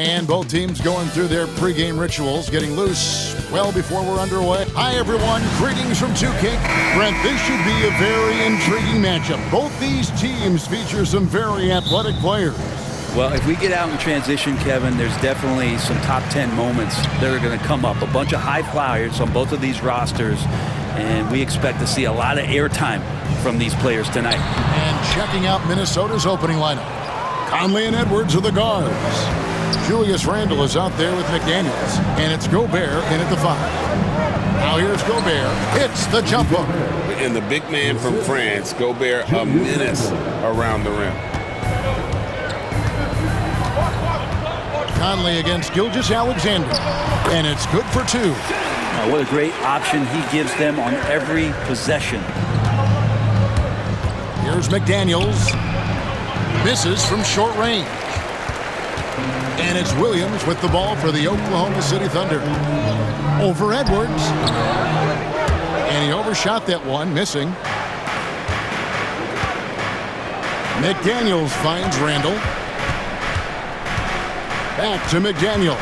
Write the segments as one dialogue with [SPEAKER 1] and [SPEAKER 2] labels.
[SPEAKER 1] And both teams going through their pregame rituals, getting loose well before we're underway. Hi, everyone. Greetings from 2K. Brent, this should be a very intriguing matchup. Both these teams feature some very athletic players.
[SPEAKER 2] Well, if we get out in transition, Kevin, there's definitely some top 10 moments that are going to come up. A bunch of high flyers on both of these rosters, and we expect to see a lot of airtime from these players tonight.
[SPEAKER 1] And checking out Minnesota's opening lineup. Conley and Edwards are the guards. Julius Randle is out there with McDaniels, and it's Gobert in at the 5. Now here's Gobert. Hits the jump hook.
[SPEAKER 3] And the big man from France, Gobert, a menace around the rim.
[SPEAKER 1] Conley against Gilgeous-Alexander, and it's good for 2.
[SPEAKER 2] What a great option he gives them on every possession.
[SPEAKER 1] Here's McDaniels. Misses from short range. And it's Williams with the ball for the Oklahoma City Thunder. Over Edwards. And he overshot that one, missing. McDaniels finds Randle. Back to McDaniels.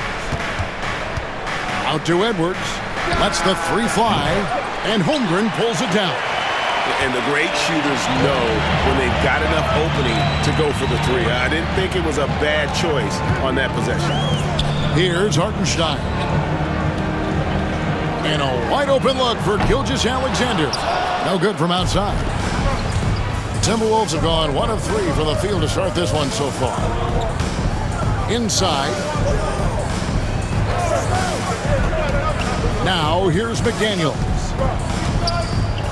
[SPEAKER 1] Out to Edwards. Lets the 3 fly. And Holmgren pulls it down.
[SPEAKER 3] And the great shooters know when they've got enough opening to go for the 3. I didn't think it was a bad choice on that possession.
[SPEAKER 1] Here's Hartenstein. And a wide open look for Gilgeous-Alexander. No good from outside. Timberwolves have gone 1 of 3 from the field to start this one so far. Inside. Now here's McDaniels.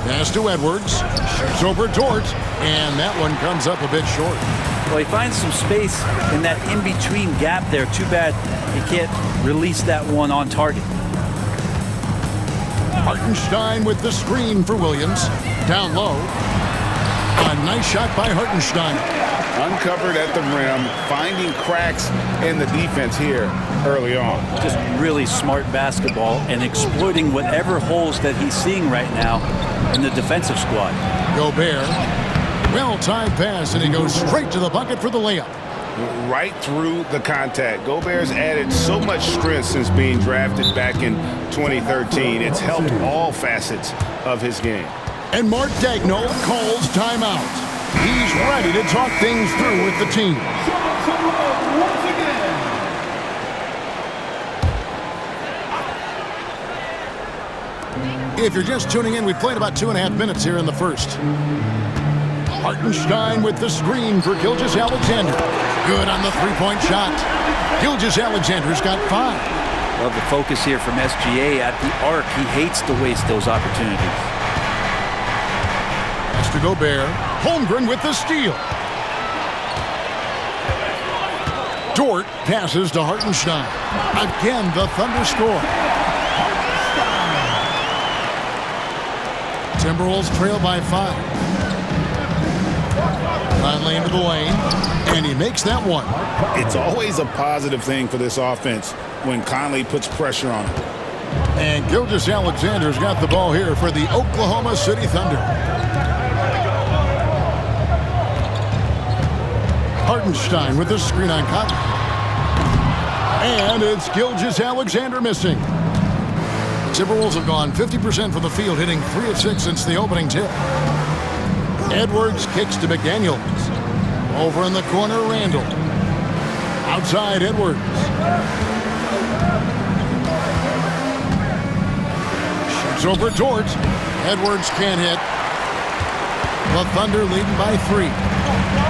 [SPEAKER 1] Pass to Edwards. Shoots over Dort. And that one comes up a bit short.
[SPEAKER 2] Well, he finds some space in that in-between gap there. Too bad he can't release that one on target.
[SPEAKER 1] Hartenstein with the screen for Williams. Down low. A nice shot by Hartenstein.
[SPEAKER 3] Uncovered at the rim, finding cracks in the defense here early on.
[SPEAKER 2] Just really smart basketball and exploiting whatever holes that he's seeing right now in the defensive squad.
[SPEAKER 1] Gobert. Well-timed pass, and he goes straight to the bucket for the layup.
[SPEAKER 3] Right through the contact. Gobert's added so much strength since being drafted back in 2013. It's helped all facets of his game.
[SPEAKER 1] And Mark Daigneault calls timeout. He's ready to talk things through with the team. If you're just tuning in, we've played about 2.5 minutes here in the first. Hartenstein with the screen for Gilgeous-Alexander. Good on the three-point shot. Gilgeous-Alexander's got 5.
[SPEAKER 2] Love the focus here from SGA at the arc. He hates to waste those opportunities.
[SPEAKER 1] Pass to Gobert. Holmgren with the steal. Dort passes to Hartenstein. Again, the Thunder score. Timberwolves trail by 5. Conley into the lane, and he makes that one.
[SPEAKER 4] It's always a positive thing for this offense when Conley puts pressure on him.
[SPEAKER 1] And Gilgeous-Alexander's got the ball here for the Oklahoma City Thunder. Hartenstein with the screen on Conley. And it's Gilgeous-Alexander missing. Timberwolves have gone 50% from the field, hitting 3 of 6 since the opening tip. Edwards kicks to McDaniels. Over in the corner, Randle. Outside, Edwards. Shoots over Dort. Edwards can't hit. The Thunder leading by 3.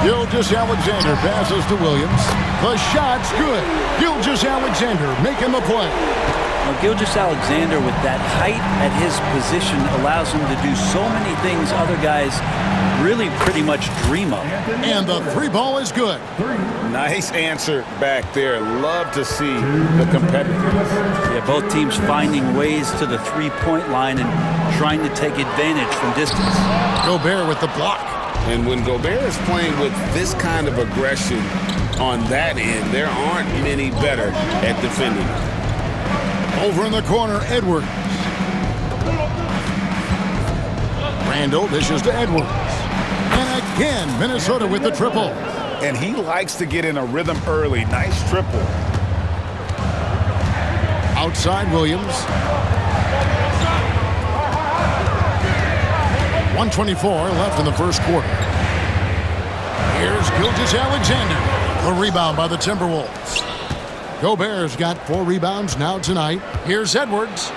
[SPEAKER 1] Gilgeous-Alexander passes to Williams. The shot's good. Gilgeous-Alexander making the play.
[SPEAKER 2] Well, Gilgeous-Alexander with that height at his position allows him to do so many things other guys really pretty much dream of.
[SPEAKER 1] And the 3 ball is good.
[SPEAKER 3] Nice answer back there. Love to see the competitiveness.
[SPEAKER 2] Yeah, both teams finding ways to the 3-point line and trying to take advantage from distance.
[SPEAKER 1] Gobert with the block.
[SPEAKER 3] And when Gobert is playing with this kind of aggression on that end, there aren't many better at defending.
[SPEAKER 1] Over in the corner, Edwards. Randle dishes to Edwards. And again, Minnesota with the triple.
[SPEAKER 4] And he likes to get in a rhythm early. Nice triple.
[SPEAKER 1] Outside Williams. 1:24 left in the first quarter. Here's Gilgeous-Alexander. The rebound by the Timberwolves. Gobert's got 4 rebounds now tonight. Here's Edwards.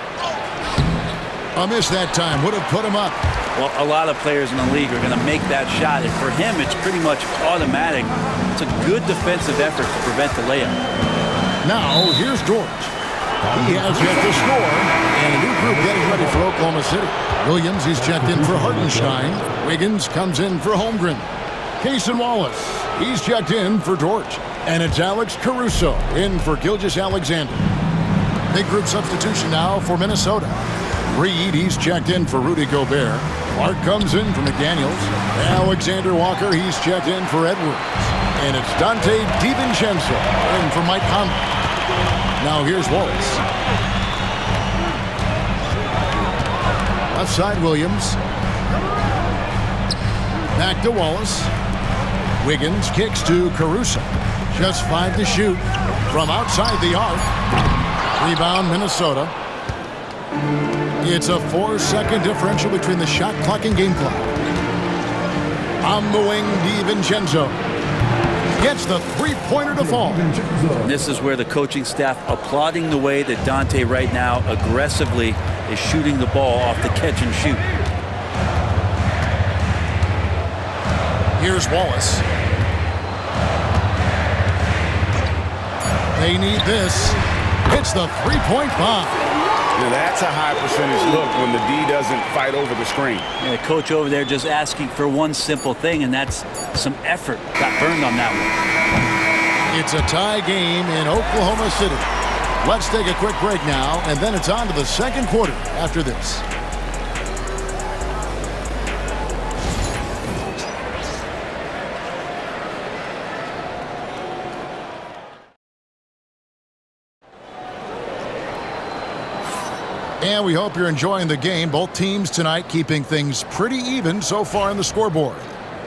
[SPEAKER 1] A miss that time. Would have put him up.
[SPEAKER 2] Well, a lot of players in the league are going to make that shot, and for him, it's pretty much automatic. It's a good defensive effort to prevent the layup.
[SPEAKER 1] Now, here's George. He has yet to score, and a new group getting ready for Oklahoma City. Williams, he's checked in for Hartenstein. Wiggins comes in for Holmgren. Cason Wallace, he's checked in for George. And it's Alex Caruso in for Gilgeous-Alexander. Big group substitution now for Minnesota. Reed, he's checked in for Rudy Gobert. Clark comes in for McDaniels. Alexander Walker, he's checked in for Edwards. And it's Dante DiVincenzo in for Mike Conley. Now here's Wallace. Left side Williams. Back to Wallace. Wiggins kicks to Caruso. Just 5 to shoot from outside the arc. Rebound Minnesota. It's a 4-second differential between the shot clock and game clock. On the wing, DiVincenzo gets the three-pointer to fall.
[SPEAKER 2] And this is where the coaching staff applauding the way that Dante right now aggressively is shooting the ball off the catch and shoot.
[SPEAKER 1] Here's Wallace. They need this. It's the three-point bomb.
[SPEAKER 3] Now that's a high percentage look when the D doesn't fight over the screen.
[SPEAKER 2] Yeah, the coach over there just asking for one simple thing, and that's some effort. Got burned on that one.
[SPEAKER 1] It's a tie game in Oklahoma City. Let's take a quick break now, and then it's on to the second quarter after this. And we hope you're enjoying the game. Both teams tonight keeping things pretty even so far on the scoreboard.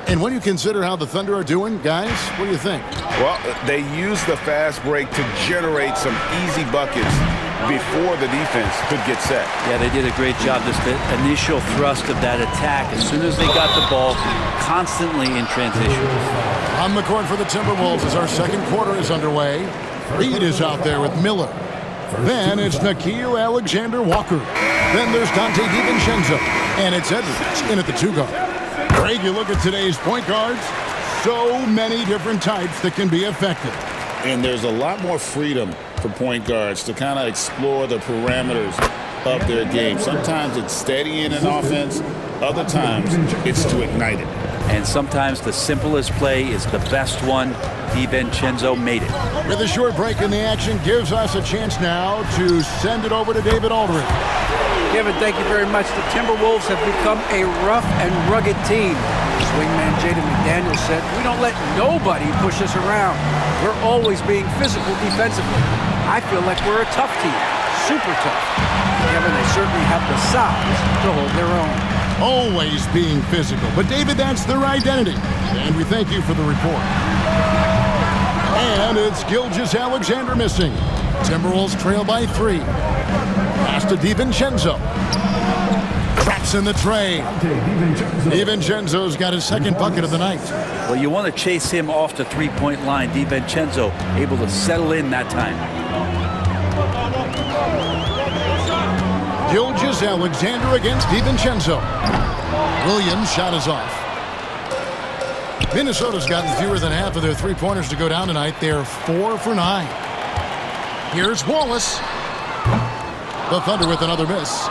[SPEAKER 1] And when you consider how the Thunder are doing, guys, what do you think?
[SPEAKER 3] Well, they used the fast break to generate some easy buckets before the defense could get set.
[SPEAKER 2] Yeah, they did a great job. Just the initial thrust of that attack, as soon as they got the ball, constantly in transition.
[SPEAKER 1] On the court for the Timberwolves as our second quarter is underway. Reed is out there with Miller. Then it's Nickeil Alexander-Walker. Then there's Dante DiVincenzo. And it's Edwards in at the 2-guard. Greg, you look at today's point guards, so many different types that can be effective.
[SPEAKER 4] And there's a lot more freedom for point guards to kind of explore the parameters of their game. Sometimes it's steadying an offense. Other times it's to ignite it.
[SPEAKER 2] And sometimes the simplest play is the best one. DiVincenzo made it.
[SPEAKER 1] With a short break in the action, gives us a chance now to send it over to David Aldridge.
[SPEAKER 5] Kevin, thank you very much. The Timberwolves have become a rough and rugged team. As wingman Jaden McDaniels said, we don't let nobody push us around. We're always being physical defensively. I feel like we're a tough team, super tough. Kevin, they certainly have the size to hold their own.
[SPEAKER 1] Always being physical. But, David, that's their identity. And we thank you for the report. And it's Gilgeous-Alexander missing. Timberwolves trail by 3. Pass to DiVincenzo. Traps in the tray. DiVincenzo's got his second bucket of the night.
[SPEAKER 2] Well, you want to chase him off the three-point line. DiVincenzo able to settle in that time.
[SPEAKER 1] Gilgeous-Alexander against DiVincenzo. Williams' shot is off. Minnesota's gotten fewer than half of their three-pointers to go down tonight. They're 4 for 9. Here's Wallace. The Thunder with another miss.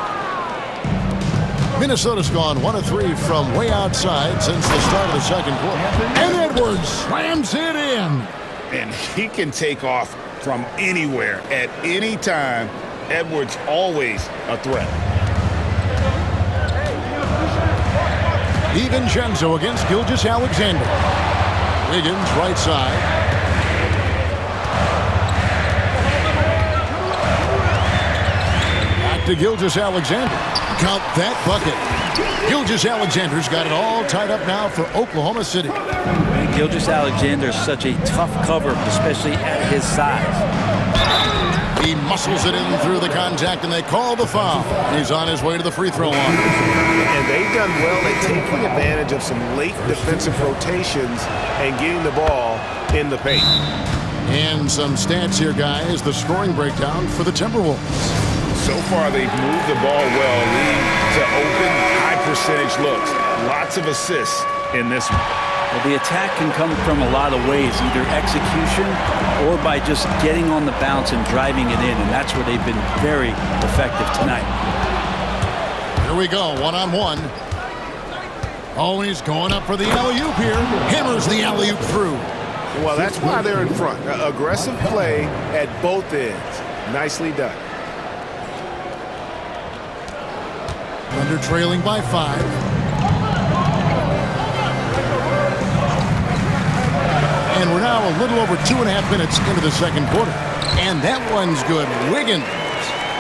[SPEAKER 1] Minnesota's gone 1 of 3 from way outside since the start of the second quarter. And Edwards slams it in.
[SPEAKER 3] And he can take off from anywhere at any time. Edwards always a threat.
[SPEAKER 1] DiVincenzo against Gilgeous-Alexander. Wiggins right side. Back to Gilgeous-Alexander. Count that bucket. Gilgeous-Alexander's got it all tied up now for Oklahoma City.
[SPEAKER 2] And Gilgeous-Alexander is such a tough cover, especially at his size.
[SPEAKER 1] He muscles it in through the contact, and they call the foul. He's on his way to the free throw line.
[SPEAKER 3] And they've done well at taking advantage of some late defensive rotations and getting the ball in the paint.
[SPEAKER 1] And some stats here, guys. The scoring breakdown for the Timberwolves.
[SPEAKER 3] So far, they've moved the ball well, leading to open, high-percentage looks. Lots of assists in this one.
[SPEAKER 2] Well, the attack can come from a lot of ways, either execution or by just getting on the bounce and driving it in, and that's where they've been very effective tonight.
[SPEAKER 1] Here we go, one-on-one. Oh, he's going up for the alley-oop here. Hammers the alley-oop through.
[SPEAKER 3] Well, that's why they're in front. Aggressive play at both ends. Nicely done.
[SPEAKER 1] Thunder trailing by 5. And we're now a little over 2.5 minutes into the second quarter. And that one's good. Wiggins.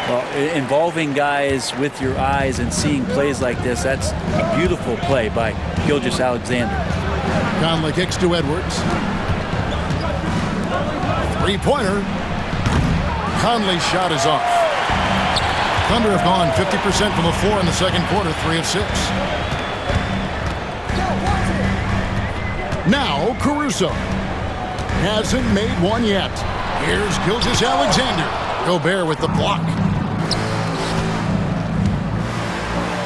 [SPEAKER 2] Well, involving guys with your eyes and seeing plays like this, that's a beautiful play by Gilgeous-Alexander.
[SPEAKER 1] Conley kicks to Edwards. Three-pointer. Conley's shot is off. Thunder have gone 50% from the floor in the second quarter, 3 of 6. Now Caruso. Hasn't made one yet. Here's Gilgeous-Alexander. Gobert with the block.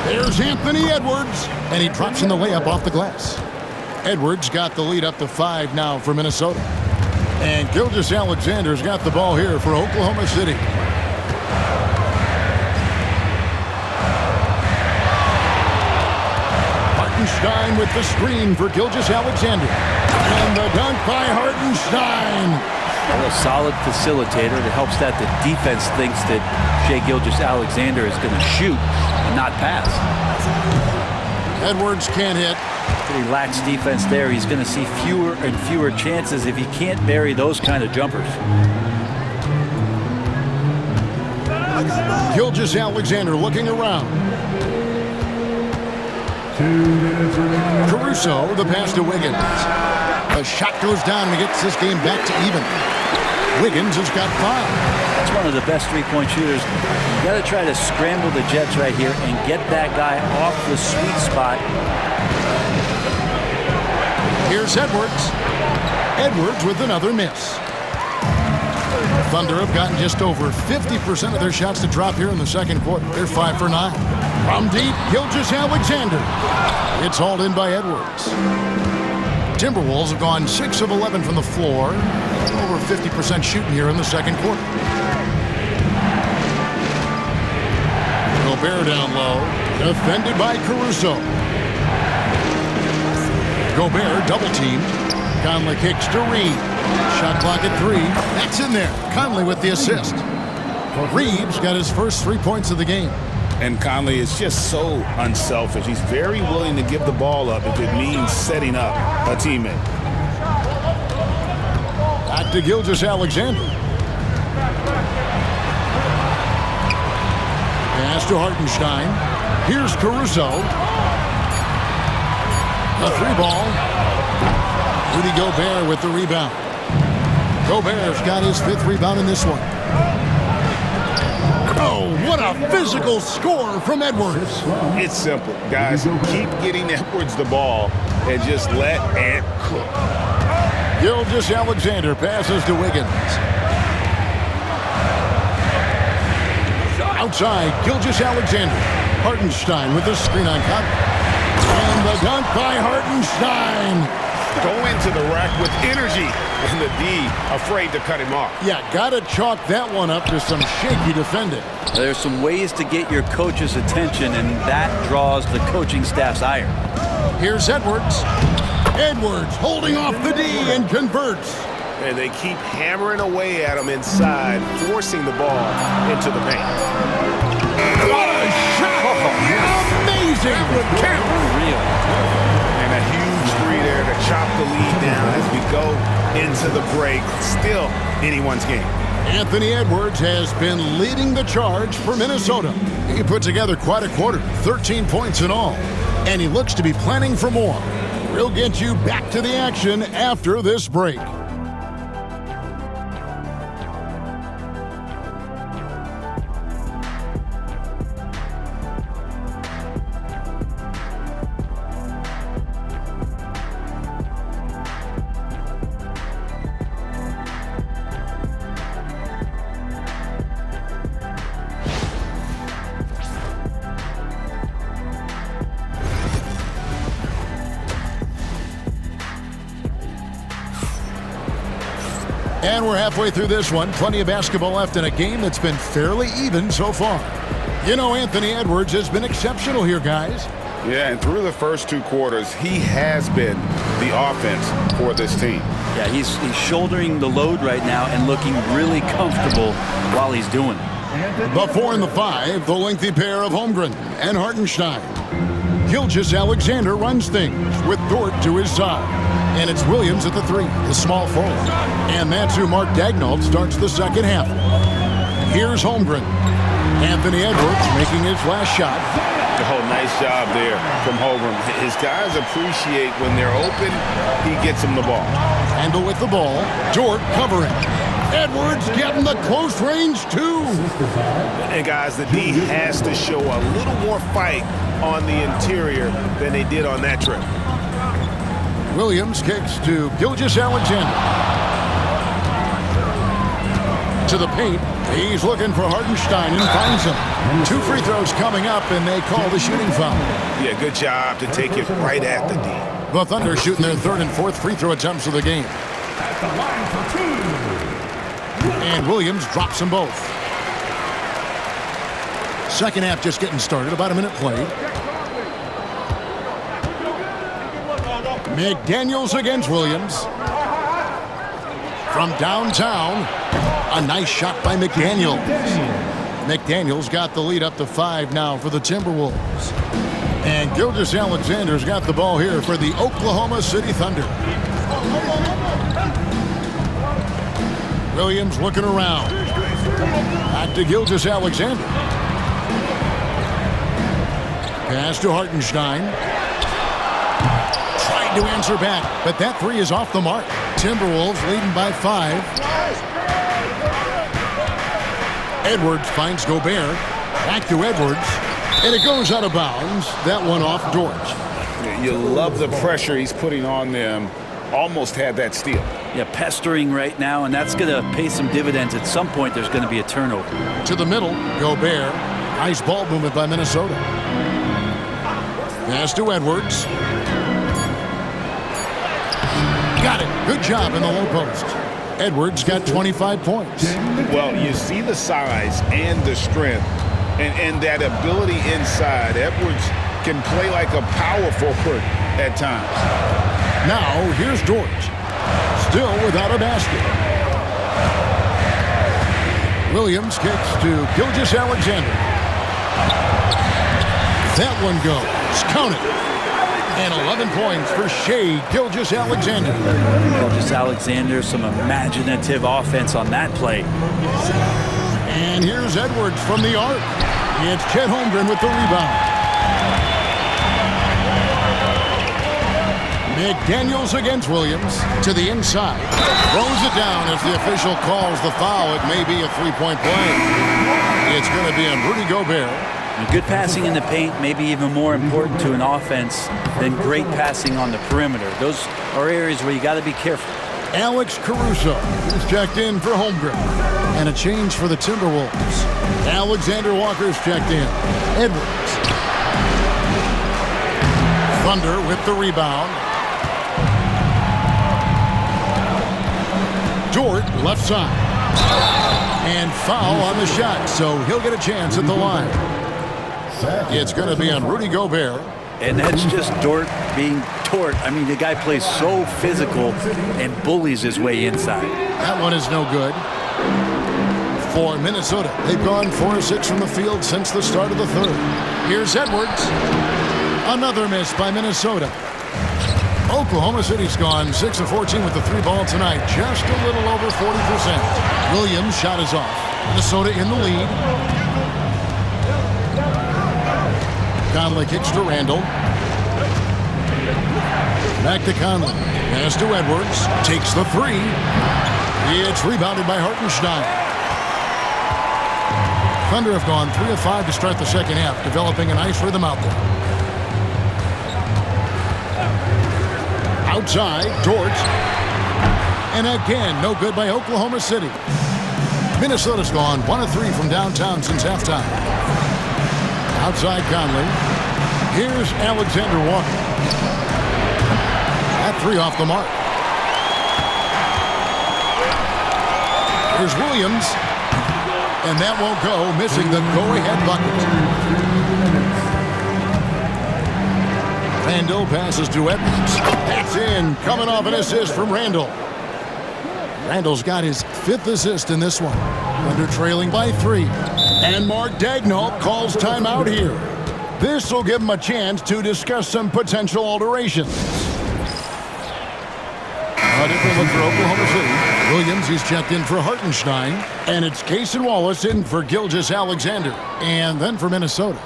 [SPEAKER 1] There's Anthony Edwards. And he drops in the layup off the glass. Edwards got the lead up to 5 now for Minnesota. And Gilgeous-Alexander's got the ball here for Oklahoma City. Hartenstein with the screen for Gilgeous-Alexander. And the dunk by Hartenstein.
[SPEAKER 2] A solid facilitator that helps that the defense thinks that Shai Gilgeous-Alexander is going to shoot and not pass.
[SPEAKER 1] Edwards can't hit.
[SPEAKER 2] Pretty lax defense there. He's going to see fewer and fewer chances if he can't bury those kind of jumpers.
[SPEAKER 1] Gilgeous-Alexander looking around. Caruso, the pass to Wiggins. The shot goes down and he gets this game back to even. Wiggins has got 5.
[SPEAKER 2] That's one of the best three-point shooters. You got to try to scramble the Jets right here and get that guy off the sweet spot.
[SPEAKER 1] Here's Edwards. Edwards with another miss. Thunder have gotten just over 50% of their shots to drop here in the second quarter. They're 5 for 9. From deep, Gilgeous-Alexander. It's hauled in by Edwards. Timberwolves have gone 6 of 11 from the floor. Over 50% shooting here in the second quarter. Gobert down low. Defended by Caruso. Gobert double-teamed. Conley kicks to Reed. Shot clock at 3. That's in there. Conley with the assist. Reeves got his first 3 points of the game.
[SPEAKER 4] And Conley is just so unselfish. He's very willing to give the ball up if it means setting up a teammate.
[SPEAKER 1] Back to Gilgeous-Alexander. Pass to Hartenstein. Here's Caruso. A 3-ball. Rudy Gobert with the rebound. Gobert's got his 5th rebound in this one. Oh, what a physical score from Edwards.
[SPEAKER 3] It's simple, guys. Keep getting Edwards the ball and just let Ant cook.
[SPEAKER 1] Gilgeous-Alexander passes to Wiggins. Outside, Gilgeous-Alexander. Hartenstein with the screen on top. And the dunk by Hartenstein.
[SPEAKER 3] Go into the rack with energy, and the D afraid to cut him off.
[SPEAKER 1] Yeah, gotta chalk that one up to some shaky defending.
[SPEAKER 2] There's some ways to get your coach's attention, and that draws the coaching staff's ire.
[SPEAKER 1] Here's Edwards. Edwards holding off the D and converts.
[SPEAKER 3] And they keep hammering away at him inside, forcing the ball into the paint.
[SPEAKER 1] What a shot! Amazing!
[SPEAKER 2] Count. Real.
[SPEAKER 3] And a huge three there to chop the lead down as we go into the break. Still anyone's game.
[SPEAKER 1] Anthony Edwards has been leading the charge for Minnesota. He put together quite a quarter, 13 points in all. And he looks to be planning for more. We'll get you back to the action after this break. And we're halfway through this one. Plenty of basketball left in a game that's been fairly even so far. You know, Anthony Edwards has been exceptional here, guys.
[SPEAKER 3] Yeah, and through the first 2 quarters, he has been the offense for this team.
[SPEAKER 2] Yeah, he's shouldering the load right now and looking really comfortable while he's doing it.
[SPEAKER 1] The 4 and the 5, the lengthy pair of Holmgren and Hartenstein. Gilgeous-Alexander runs things with Dort to his side. And it's Williams at the 3, the small forward. And that's who Mark Daigneault starts the second half. Here's Holmgren. Anthony Edwards making his last shot.
[SPEAKER 3] Oh, nice job there from Holmgren. His guys appreciate when they're open, he gets them the ball.
[SPEAKER 1] Handle with the ball. Dort covering. Edwards getting the close range, too.
[SPEAKER 3] And, guys, the D has to show a little more fight on the interior than they did on that trip.
[SPEAKER 1] Williams kicks to Gilgeous-Alexander. To the paint. He's looking for Hartenstein and finds him. 2 free throws coming up, and they call the shooting foul.
[SPEAKER 3] Yeah, good job to take it right at the D.
[SPEAKER 1] The Thunder shooting their 3rd and 4th free throw attempts of the game.
[SPEAKER 6] At the line for 2.
[SPEAKER 1] And Williams drops them both. Second half just getting started. About a minute played. McDaniels against Williams. From downtown, a nice shot by McDaniels. McDaniels got the lead up to 5 now for the Timberwolves. And Gilgeous-Alexander's got the ball here for the Oklahoma City Thunder. Williams looking around. Back to Gilgeous-Alexander. Pass to Hartenstein. Tried to answer back, but that 3 is off the mark. Timberwolves leading by 5. Edwards finds Gobert. Back to Edwards. And it goes out of bounds. That one off Dort.
[SPEAKER 4] You love the pressure he's putting on them. Almost had that steal.
[SPEAKER 2] Yeah, pestering right now, and that's going to pay some dividends. At some point, there's going to be a turnover.
[SPEAKER 1] To the middle, Gobert. Nice ball movement by Minnesota. Pass to Edwards. Got it. Good job in the low post. Edwards got 25 points.
[SPEAKER 3] Well, you see the size and the strength and that ability inside. Edwards can play like a power forward at times.
[SPEAKER 1] Now, here's Dort. Still without a basket. Williams kicks to Gilgeous-Alexander. That one goes. Count it. And 11 points for Shai Gilgeous-Alexander.
[SPEAKER 2] Gilgeous-Alexander, some imaginative offense on that play.
[SPEAKER 1] And here's Edwards from the arc. It's Chet Holmgren with the rebound. McDaniels against Williams to the inside. Throws it down as the official calls the foul. It may be a 3-point play. It's going to be on Rudy Gobert.
[SPEAKER 2] And good passing in the paint may be even more important to an offense than great passing on the perimeter. Those are areas where you got to be careful.
[SPEAKER 1] Alex Caruso is checked in for Holmgren. And a change for the Timberwolves. Alexander Walker's checked in. Edwards. Thunder with the rebound. Dort, left side. And foul on the shot, so he'll get a chance at the line. It's going to be on Rudy Gobert.
[SPEAKER 2] And that's just Dort being Dort. I mean, the guy plays so physical and bullies his way inside.
[SPEAKER 1] That one is no good. For Minnesota, they've gone 4-6 from the field since the start of the 3rd. Here's Edwards. Another miss by Minnesota. Oklahoma City's gone 6 of 14 with the 3-ball tonight. Just a little over 40%. Williams' shot is off. Minnesota in the lead. Conley kicks to Randall. Back to Conley. Pass to Edwards. Takes the 3. It's rebounded by Hartenstein. Thunder have gone 3 of 5 to start the second half, developing a nice rhythm out there. Outside, Dort. And again, no good by Oklahoma City. Minnesota's gone 1 of 3 from downtown since halftime. Outside Conley. Here's Alexander Walker. That 3 off the mark. Here's Williams. And that won't go, missing the go-ahead bucket. Randall passes to Edwards. That's in, coming off an assist from Randall. Randall's got his 5th assist in this one. Thunder trailing by 3. And Mark Daigneault calls timeout here. This will give him a chance to discuss some potential alterations. A different look for Oklahoma City. Williams is checked in for Hartenstein. And it's Cason Wallace in for Gilgeous-Alexander. And then for Minnesota,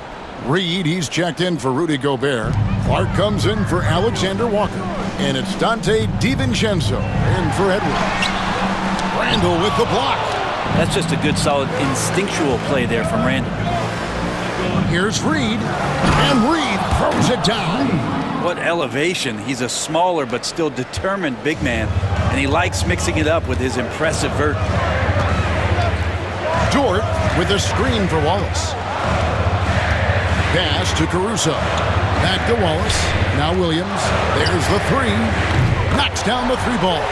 [SPEAKER 1] Reed, he's checked in for Rudy Gobert. Clark comes in for Alexander Walker. And it's Dante DiVincenzo in for Edwards. Randall with the block.
[SPEAKER 2] That's just a good, solid, instinctual play there from Randall.
[SPEAKER 1] Here's Reed. And Reed throws it down.
[SPEAKER 2] What elevation. He's a smaller but still determined big man. And he likes mixing it up with his impressive vert.
[SPEAKER 1] Dort with a screen for Wallace. Pass to Caruso. Back to Wallace. Now Williams. There's the 3. Knocks down the 3 ball.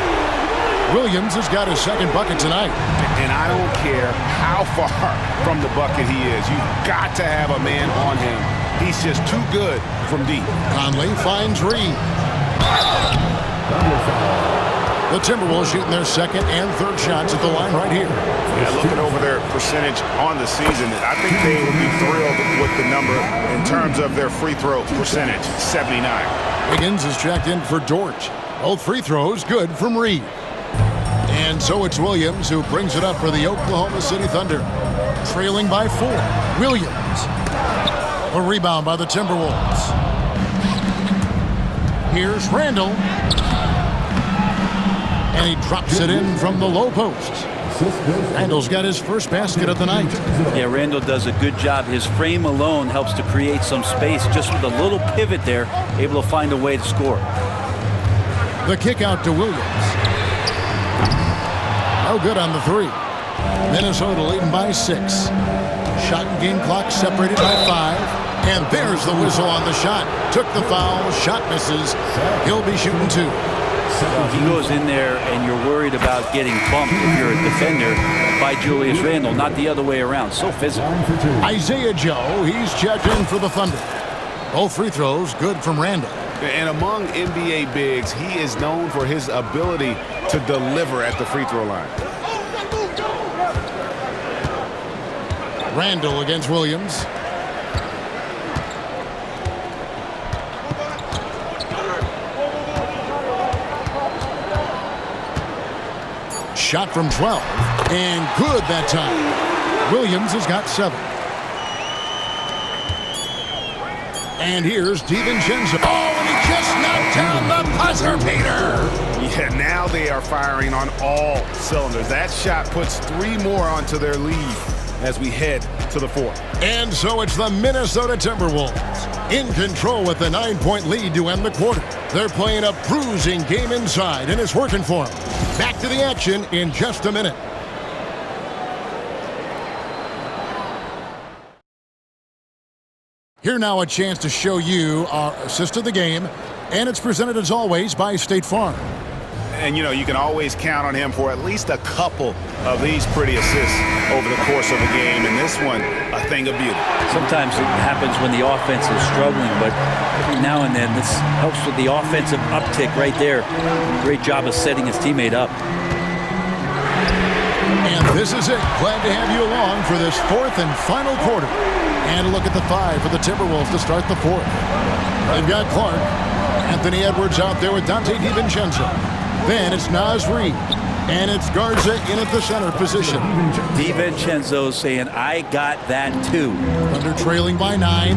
[SPEAKER 1] Williams has got his 2nd bucket tonight.
[SPEAKER 3] And I don't care how far from the bucket he is. You've got to have a man on him. He's just too good from deep.
[SPEAKER 1] Conley finds Reed. The Timberwolves shooting their 2nd and 3rd shots at the line right here.
[SPEAKER 3] Yeah, looking over their percentage on the season, I think they would be thrilled with the number in terms of their free throw percentage, 79.
[SPEAKER 1] Wiggins is checked in for Dort. Both free throws good from Reed. And so it's Williams who brings it up for the Oklahoma City Thunder. Trailing by 4. Williams. A rebound by the Timberwolves. Here's Randall. And he drops it in from the low post. Randall's got his 1st basket of the night.
[SPEAKER 2] Yeah, Randall does a good job. His frame alone helps to create some space. Just with a little pivot there, able to find a way to score.
[SPEAKER 1] The kick out to Williams. No good on the 3. Minnesota leading by 6. Shot and game clock separated by 5. And there's the whistle on the shot. Took the foul. Shot misses. He'll be shooting 2.
[SPEAKER 2] He goes in there and you're worried about getting bumped if you're a defender by Julius Randle, not the other way around. So physical.
[SPEAKER 1] Isaiah Joe, he's checked in for the Thunder. Both free throws good from Randall.
[SPEAKER 3] And among NBA bigs, he is known for his ability to deliver at the free throw line.
[SPEAKER 1] Randall against Williams. Shot from 12. And good that time. Williams has got 7. And here's DiVincenzo. Oh, and he just knocked down the buzzer beater.
[SPEAKER 3] Yeah, now they are firing on all cylinders. That shot puts 3 more onto their lead as we head to the 4th.
[SPEAKER 1] And so it's the Minnesota Timberwolves in control with a 9-point lead to end the quarter. They're playing a bruising game inside, and it's working for them. Back to the action in just a minute. Here now a chance to show you our assist of the game, and it's presented as always by State Farm.
[SPEAKER 3] And, you know, you can always count on him for at least a couple of these pretty assists over the course of a game. And this one, a thing of beauty.
[SPEAKER 2] Sometimes it happens when the offense is struggling, but every now and then this helps with the offensive uptick right there. Great job of setting his teammate up.
[SPEAKER 1] And this is it. Glad to have you along for this 4th and final quarter. And a look at the 5 for the Timberwolves to start the 4th. They've got Clark. Anthony Edwards out there with Dante DiVincenzo. Then it's Naz Reid. And it's Garza in at the center position.
[SPEAKER 2] DiVincenzo saying, I got that too.
[SPEAKER 1] Thunder trailing by 9.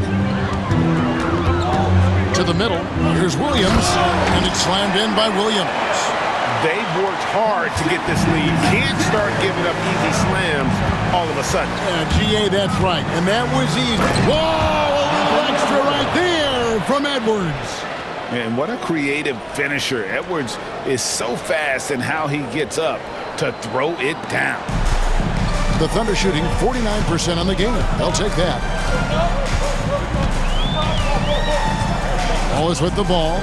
[SPEAKER 1] To the middle. Here's Williams. And it's slammed in by Williams.
[SPEAKER 3] They've worked hard to get this lead. Can't start giving up easy slams all of a sudden.
[SPEAKER 1] GA, that's right. And that was easy. Whoa! A little extra right there from Edwards.
[SPEAKER 3] And what a creative finisher. Edwards is so fast in how he gets up to throw it down.
[SPEAKER 1] The Thunder shooting 49% on the game. They'll take that. Always with the ball.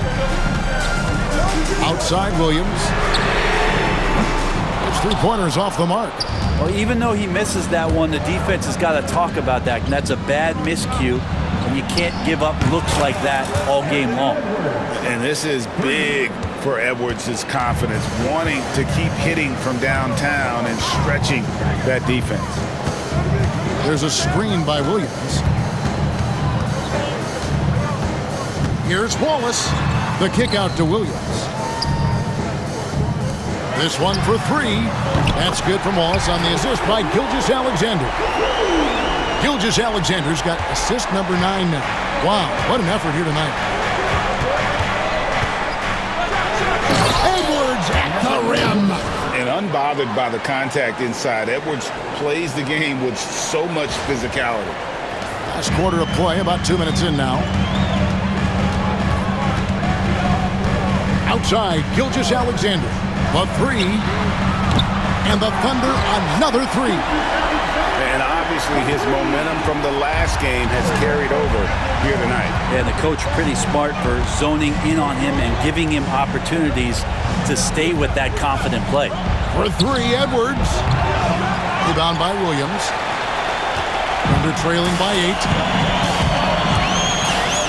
[SPEAKER 1] Outside Williams. It's 3 pointers off the mark.
[SPEAKER 2] Well, even though he misses that one, the defense has got to talk about that. And that's a bad miscue, and you can't give up looks like that all game long.
[SPEAKER 3] And this is big for Edwards' confidence, wanting to keep hitting from downtown and stretching that defense.
[SPEAKER 1] There's a screen by Williams. Here's Wallace. The kick out to Williams. This one for three. That's good from Wallace on the assist by Gilgeous-Alexander. Gilgeous-Alexander's got assist number 9 now. Wow, what an effort here tonight. Edwards at the rim.
[SPEAKER 3] And unbothered by the contact inside, Edwards plays the game with so much physicality.
[SPEAKER 1] Last quarter of play, about 2 minutes in now. Outside, Gilgeous-Alexander. The three. And the Thunder another three.
[SPEAKER 3] And obviously his momentum from the last game has carried over here tonight.
[SPEAKER 2] And the coach pretty smart for zoning in on him and giving him opportunities to stay with that confident play.
[SPEAKER 1] For three, Edwards. Rebound by Williams. Thunder trailing by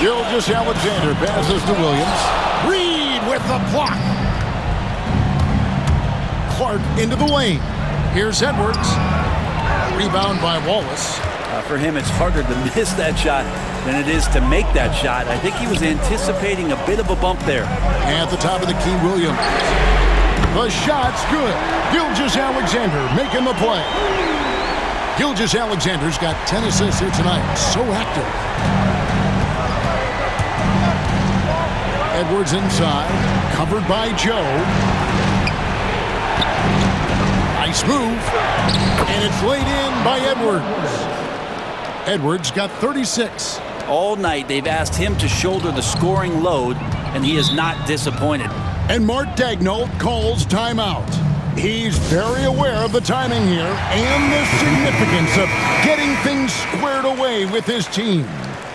[SPEAKER 1] 8. Gilgeous-Alexander passes to Williams. Reed with the block. Clark into the lane. Here's Edwards. Rebound by Wallace.
[SPEAKER 2] For him, it's harder to miss that shot than it is to make that shot. I think he was anticipating a bit of a bump there.
[SPEAKER 1] At the top of the key, Williams. The shot's good. Gilgeous-Alexander making the play. Gilgeous-Alexander's got 10 assists here tonight. So active. Edwards inside. Covered by Joe. Nice move. And it's laid in by Edwards. Edwards got 36.
[SPEAKER 2] All night, they've asked him to shoulder the scoring load, and he is not disappointed.
[SPEAKER 1] And Mark Daigneault calls timeout. He's very aware of the timing here and the significance of getting things squared away with his team.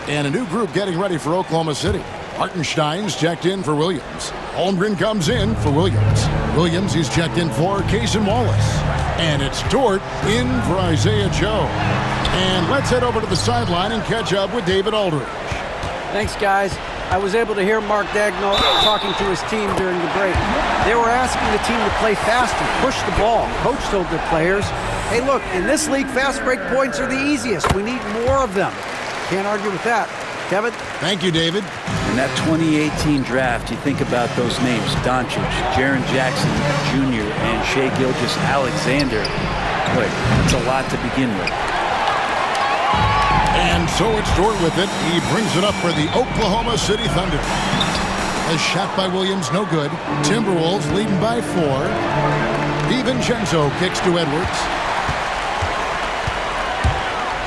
[SPEAKER 1] And a new group getting ready for Oklahoma City. Hartenstein's checked in for Williams. Holmgren comes in for Williams. Williams, he's checked in for Cason Wallace. And it's Dort in for Isaiah Joe. And let's head over to the sideline and catch up with David Aldridge.
[SPEAKER 5] Thanks, guys. I was able to hear Mark Daigneault talking to his team during the break. They were asking the team to play faster, push the ball. Coach told their players, hey, look, in this league, fast break points are the easiest. We need more of them. Can't argue with that. Kevin?
[SPEAKER 1] Thank you, David.
[SPEAKER 2] In that 2018 draft, you think about those names, Doncic, Jaren Jackson Jr., and Shai Gilgeous-Alexander. Boy, that's a lot to begin with.
[SPEAKER 1] And so it's Dort with it. He brings it up for the Oklahoma City Thunder. A shot by Williams, no good. Timberwolves leading by 4. DiVincenzo kicks to Edwards.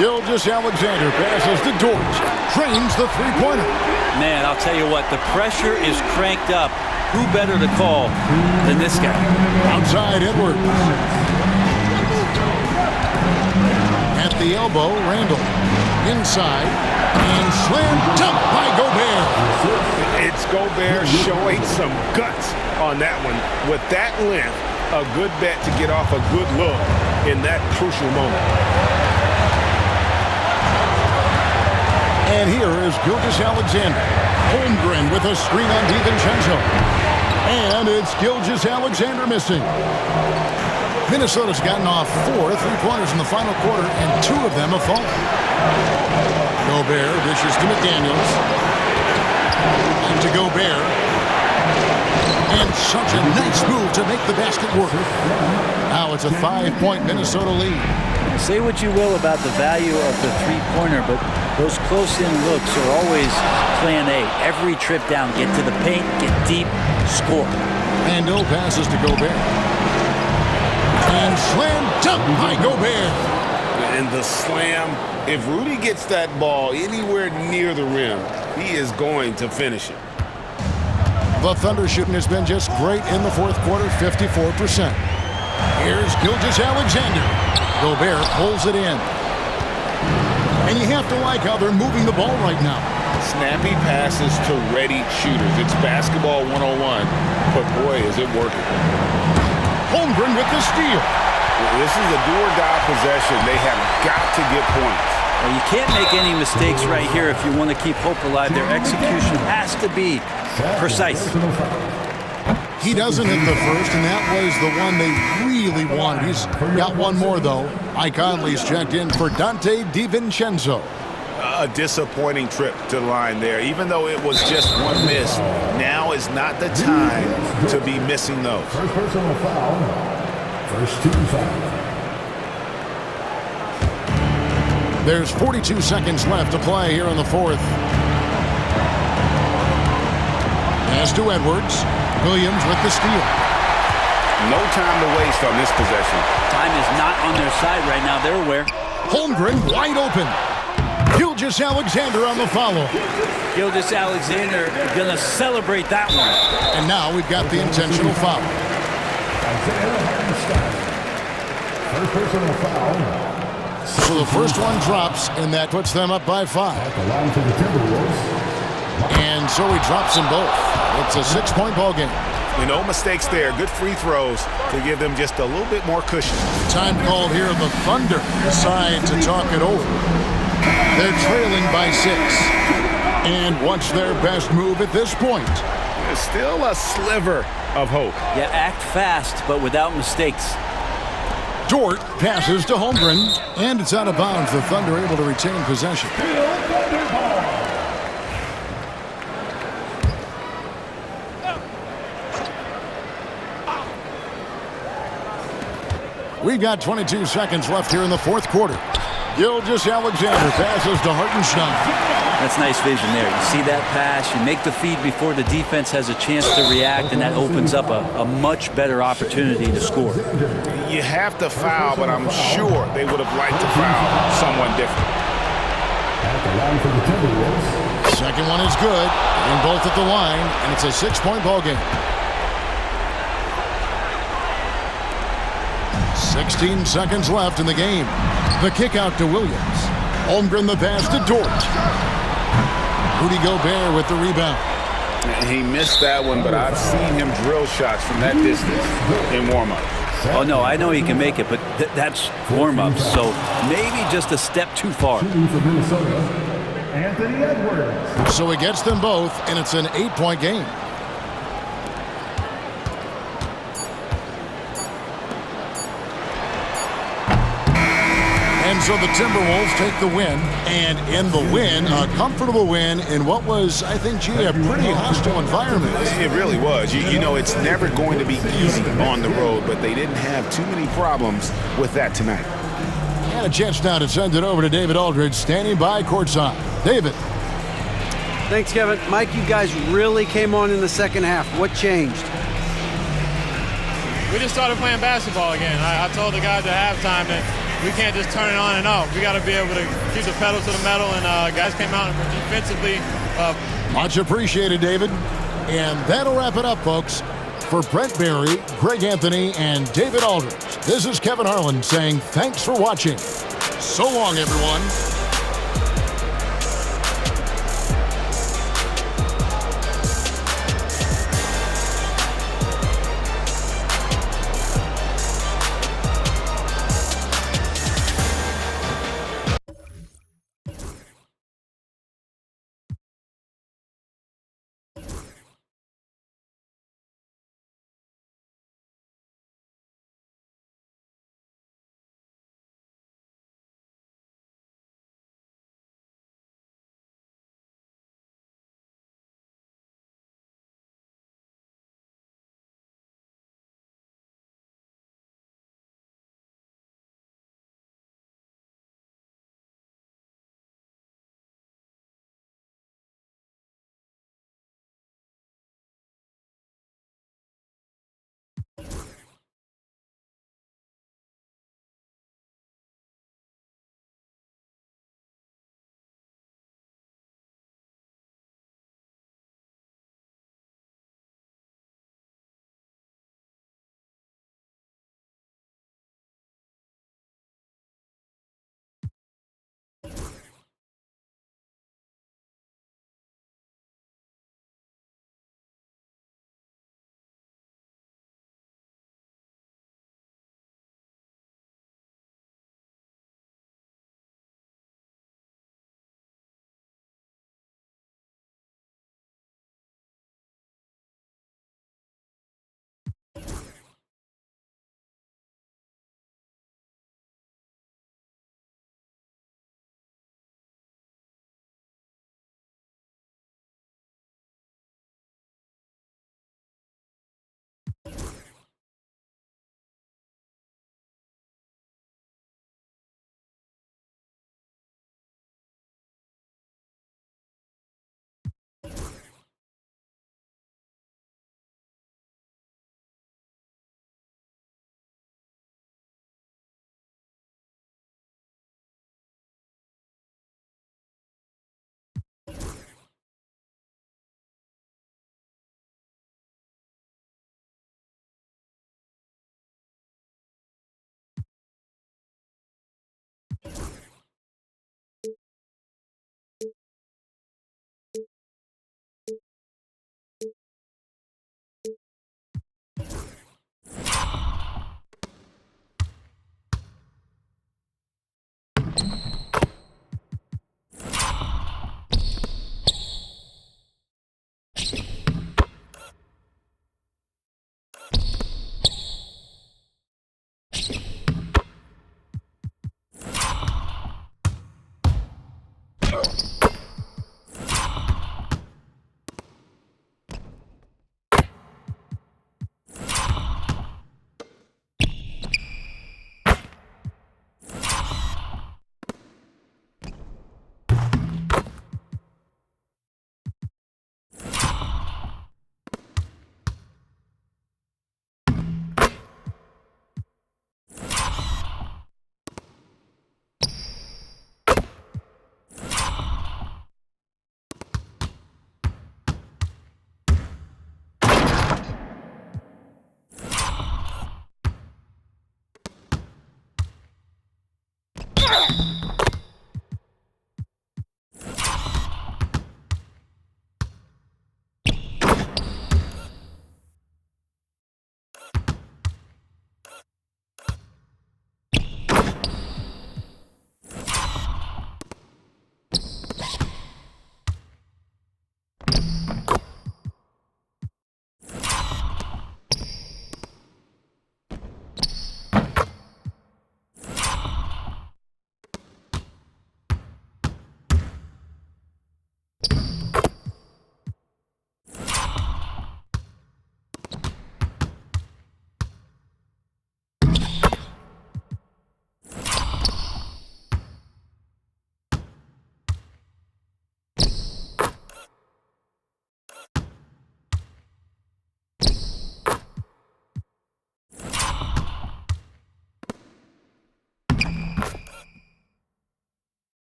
[SPEAKER 1] Gilgeous-Alexander passes to Dort. Trains the three-pointer.
[SPEAKER 2] Man, I'll tell you what, the pressure is cranked up. Who better to call than this guy?
[SPEAKER 1] Outside Edwards. At the elbow, Randall. Inside. And slam dunk by Gobert.
[SPEAKER 3] It's Gobert showing some guts on that one. With that length, a good bet to get off a good look in that crucial moment.
[SPEAKER 1] And here is Gilgeous-Alexander. Holmgren with a screen on DiVincenzo. And it's Gilgeous-Alexander missing. Minnesota's gotten off 4 three-pointers in the final quarter, and 2 of them have fallen. Gobert dishes to McDaniels. And to Gobert. And such a nice move to make the basket work. Now it's a 5-point Minnesota lead.
[SPEAKER 2] Say what you will about the value of the three-pointer, but those close-in looks are always plan A. Every trip down, get to the paint, get deep, score.
[SPEAKER 1] Randall passes to Gobert. And slam dunk by Gobert.
[SPEAKER 3] And the slam, if Rudy gets that ball anywhere near the rim, he is going to finish it.
[SPEAKER 1] The Thunder shooting has been just great in the fourth quarter, 54%. Here's Gilgeous-Alexander. Gobert pulls it in. And you have to like how they're moving the ball right now.
[SPEAKER 3] Snappy passes to ready shooters. It's basketball 101, but boy, is it working.
[SPEAKER 1] Holmgren with the steal.
[SPEAKER 3] This is a do-or-die possession. They have got to get points.
[SPEAKER 2] Well, you can't make any mistakes right here if you want to keep hope alive. Their execution has to be precise.
[SPEAKER 1] He doesn't hit the first, and that was the one they really wanted. He's got one more, though. Mike Conley's checked in for Dante DiVincenzo.
[SPEAKER 3] A disappointing trip to the line there. Even though it was just one miss, now is not the time to be missing those.
[SPEAKER 6] First personal foul. First team foul.
[SPEAKER 1] There's 42 seconds left to play here in the fourth. Pass to Edwards. Williams with the steal.
[SPEAKER 3] No time to waste on this possession.
[SPEAKER 2] Time is not on their side right now. They're aware.
[SPEAKER 1] Holmgren wide open. Gilgeous-Alexander on the follow.
[SPEAKER 2] Gilgeous-Alexander going to celebrate that one.
[SPEAKER 1] And now we've got the intentional foul.
[SPEAKER 6] Isaiah Hartenstein. First personal foul.
[SPEAKER 1] So the first one drops, and that puts them up by 5.
[SPEAKER 6] At the line for the Timberwolves.
[SPEAKER 1] And so he drops them both. It's a 6-point ball game.
[SPEAKER 3] No mistakes there. Good free throws to give them just a little bit more cushion.
[SPEAKER 1] Time called here. The Thunder decide to talk it over. They're trailing by 6. And what's their best move at this point?
[SPEAKER 3] There's still a sliver of hope.
[SPEAKER 2] Yeah, act fast, but without mistakes.
[SPEAKER 1] Dort passes to Holmgren, and it's out of bounds. The Thunder able to retain possession. We've got 22 seconds left here in the fourth quarter. Gilgeous-Alexander passes to Hartenstein.
[SPEAKER 2] That's nice vision there. You see that pass, you make the feed before the defense has a chance to react, and that opens up a much better opportunity to score.
[SPEAKER 3] You have to foul, but I'm sure they would have liked to foul someone different.
[SPEAKER 6] At the line for the Timberwolves.
[SPEAKER 1] Second one is good, and both at the line, and it's a 6-point ball game. 16 seconds left in the game. The kick out to Williams. Holmgren the pass to Dort. Rudy Gobert with the rebound.
[SPEAKER 3] He missed that one, but I've seen him drill shots from that distance in warm-up.
[SPEAKER 2] Oh, no, I know he can make it, but that's warm-up, so maybe just a step too far.
[SPEAKER 6] Shooting for Minnesota, Anthony Edwards.
[SPEAKER 1] So he gets them both, and it's an 8-point game. And so the Timberwolves take the win, and in the win, a comfortable win in what was, I think, gee, a pretty hostile environment.
[SPEAKER 3] It really was. You know, it's never going to be easy on the road, but they didn't have too many problems with that tonight.
[SPEAKER 1] And a chance now to send it over to David Aldridge, standing by courtside. David.
[SPEAKER 5] Thanks, Kevin. Mike, you guys really came on in the second half. What changed?
[SPEAKER 7] We just started playing basketball again. I told the guys at halftime that we can't just turn it on and off. We got to be able to keep the pedal to the metal, and guys came out and defensively.
[SPEAKER 1] Much appreciated, David. And that'll wrap it up, folks. For Brent Barry, Greg Anthony, and David Aldridge, this is Kevin Harlan saying thanks for watching. So long, everyone.